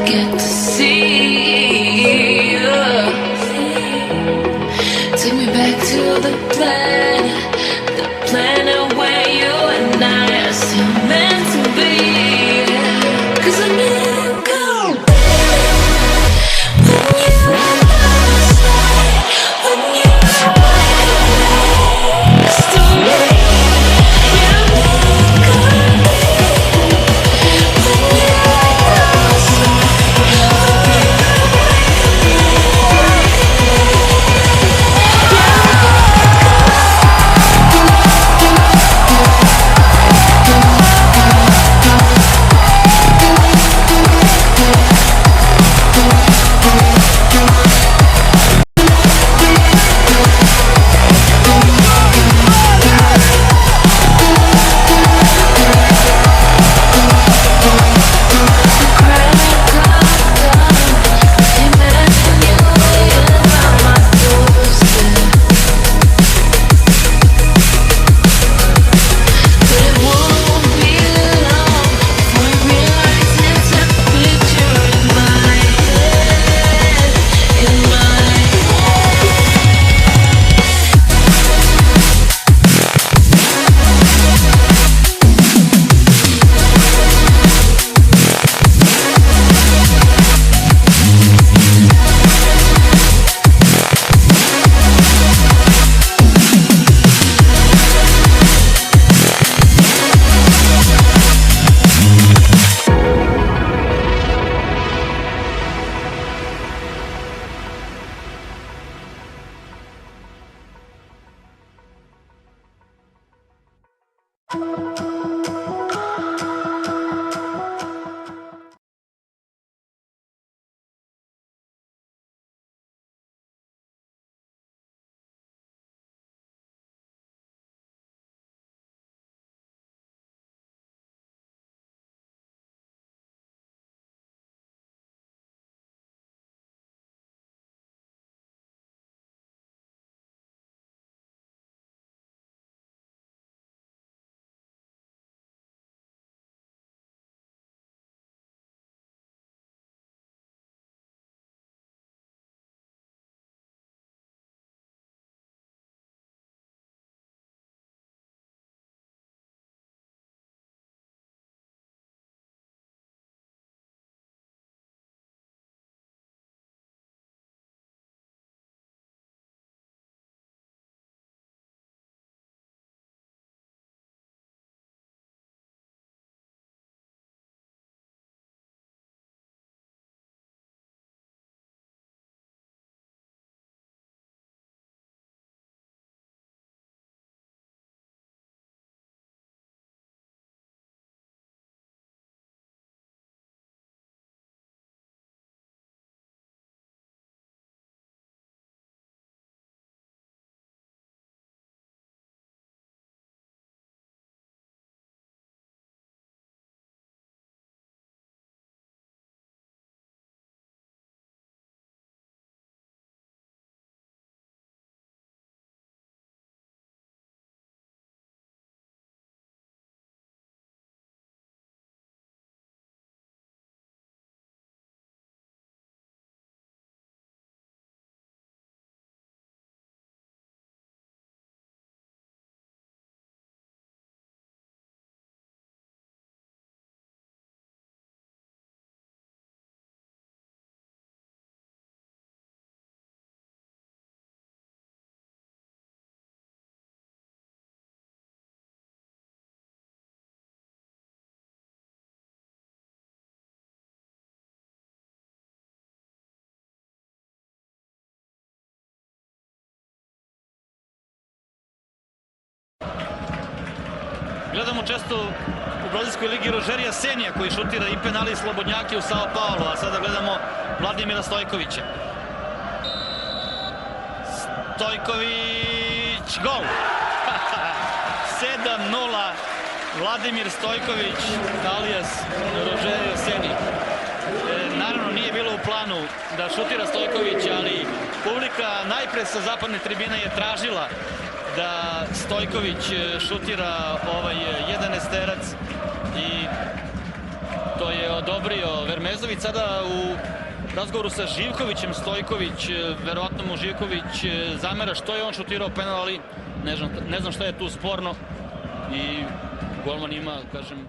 get to see you. Take me back to the planet where you and I are still meant to be. 'Cause I never go when you're on my side, when you're next to me. You never go when you're on my side, Gledamo često u Brazilskoj ligi Rožerija Senija koji šutira i penali i slobodnjake u Sao Paulo, a sada gledamo Vladimira Stojkovića. Stojković, gol! 7:0, Vladimir Stojković, alias Rožerio Seni. Naravno nije bilo u planu da šutira Stojković, ali publika najpre sa zapadne tribine je tražila da Stojković šutira ovaj 11-terac i što je odobrio Vermezović. Sada u razgovoru sa Živkovićem, Stojković, verovatno mu Živković zamera što je on šutirao penal, ali ne znam šta je tu sporno i golman ima, kažem,